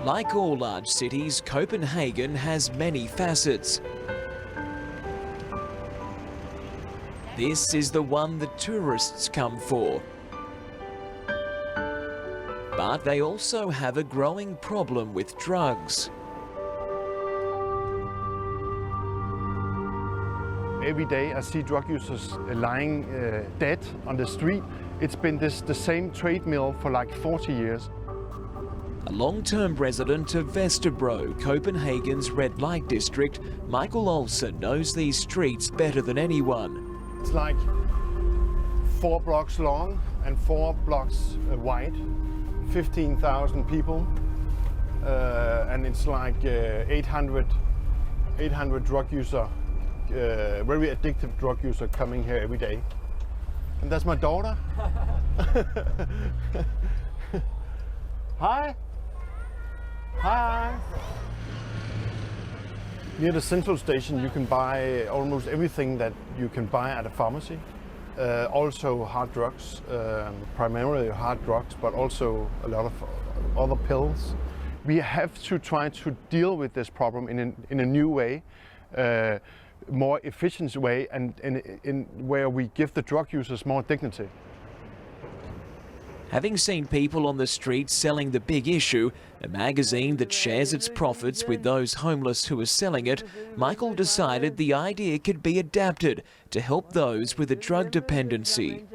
Like all large cities, Copenhagen has many facets. This is the one that tourists come for. But they also have a growing problem with drugs. Every day I see drug users lying dead on the street. It's been the same treadmill for like 40 years. A long-term resident of Vesterbro, Copenhagen's red light district, Michael Olsen knows these streets better than anyone. It's like 4 blocks long and 4 blocks wide, 15,000 people, and it's like 800 drug users. Very addictive drug user coming here every day. And that's my daughter. Hi. Hi. Near the central station you can buy almost everything that you can buy at a pharmacy. Also hard drugs, primarily hard drugs, but also a lot of other pills. We have to try to deal with this problem in a new way. More efficient way, and in where we give the drug users more dignity. Having seen people on the street selling The Big Issue, a magazine that shares its profits with those homeless who are selling it, Michael decided the idea could be adapted to help those with a drug dependency.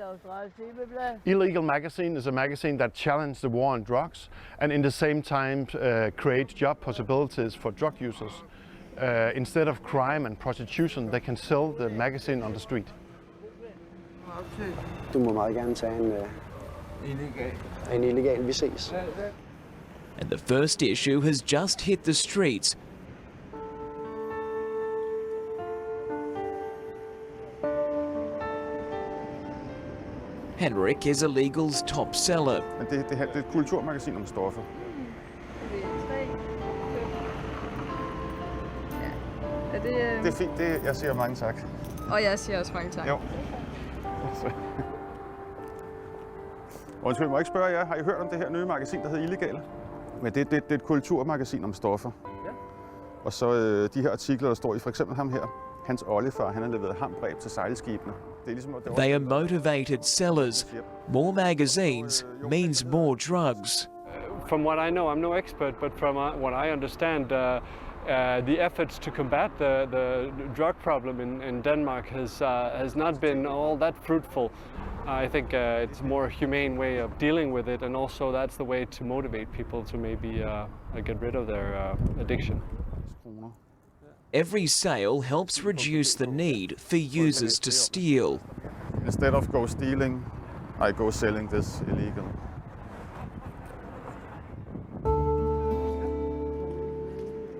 Illegal Magazine is a magazine that challenges the war on drugs and in the same time creates job possibilities for drug users. Instead of crime and prostitution, they can sell the magazine on the street. Du må meget gerne tage en illegal, vi ses. And the first issue has just hit the streets. Henrik is Illegal's top seller. Det er et kulturmagasin om stoffer. Det er fint, jeg siger mange tak. Og jeg siger også mange tak. Jo. Undskyld, må jeg ikke spørge jer, har I hørt om det her nye magasin, der hedder Illegale? Men det er et kulturmagasin om stoffer. Ja. Og så de her artikler, der står i for eksempel ham her. Hans oldefar, han har leveret hambreb til sejlskibene. Det er ligesom, They are motivated sellers. More magazines means more drugs. From what I know, I'm no expert, but from what I understand, the efforts to combat the drug problem in Denmark has not been all that fruitful. I think it's a more humane way of dealing with it, and also that's the way to motivate people to maybe get rid of their addiction. Every sale helps reduce the need for users to steal. Instead of go stealing, I go selling this illegal.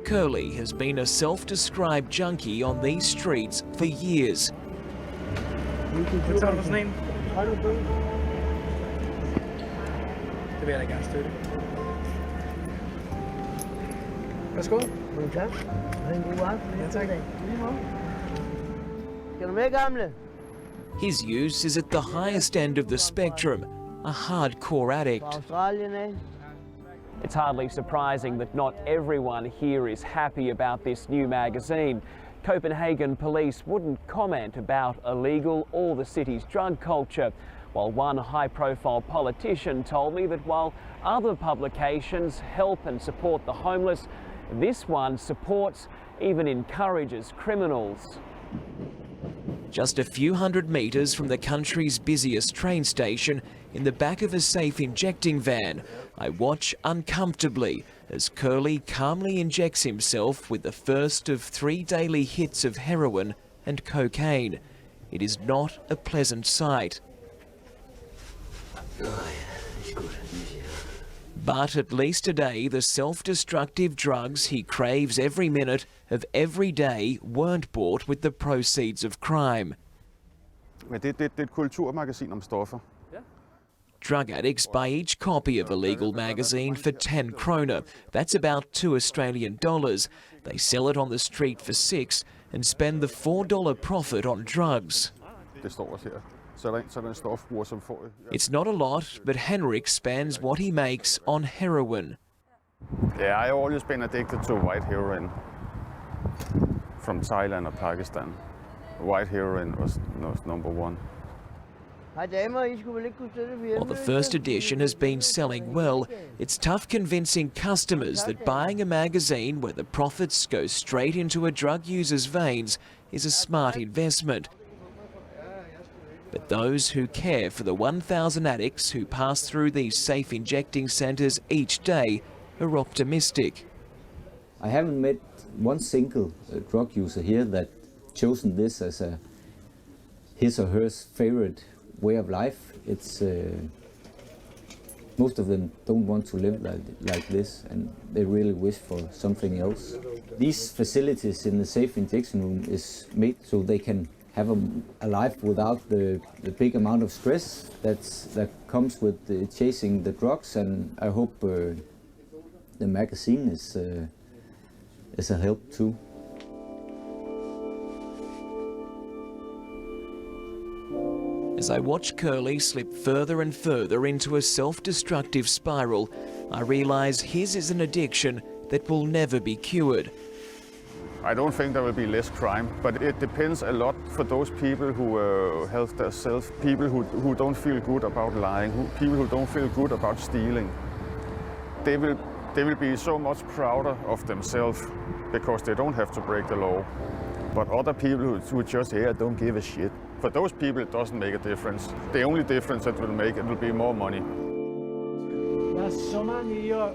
Curly has been a self-described junkie on these streets for years. What's his name? Det vil jeg da gerne støtte. Værsgo. Tak. Ha' en god aften. Ja, tak. Skal du med, gamle? His use is at the highest end of the spectrum, a hardcore addict. It's hardly surprising that not everyone here is happy about this new magazine. Copenhagen police wouldn't comment about Illegal or the city's drug culture, while one high-profile politician told me that while other publications help and support the homeless, this one supports, even encourages criminals. Just a few hundred meters from the country's busiest train station, in the back of a safe injecting van, I watch uncomfortably as Curly calmly injects himself with the first of 3 daily hits of heroin and cocaine. It is not a pleasant sight. But at least today, the self-destructive drugs he craves every minute of every day weren't bought with the proceeds of crime. Men det er et kulturmagasin om stoffer. Drug addicts buy each copy of Illegal magazine for 10 kroner. That's about $2. They sell it on the street for 6 and spend the $4 profit on drugs. Det står også her. Så er der en stofbruger, som får... It's not a lot, but Henrik spends what he makes on heroin. Yeah, I've always been addicted to white heroin from Thailand or Pakistan. White heroin was number one. While the first edition has been selling well, it's tough convincing customers that buying a magazine where the profits go straight into a drug user's veins is a smart investment. But those who care for the 1,000 addicts who pass through these safe injecting centres each day are optimistic. I haven't met one single drug user here that chosen this as his or her favorite way of life. It's most of them don't want to live like this, and they really wish for something else. These facilities in the safe injection room is made so they can have a life without the big amount of stress that comes with chasing the drugs, and I hope the magazine is a help too. As I watch Curly slip further and further into a self-destructive spiral, I realise his is an addiction that will never be cured. I don't think there will be less crime, but it depends a lot for those people who help themselves, people who don't feel good about lying, people who don't feel good about stealing. They will be so much prouder of themselves because they don't have to break the law. But other people who just don't give a shit. For those people, it doesn't make a difference. The only difference it will make, it will be more money. Der er så mange i år.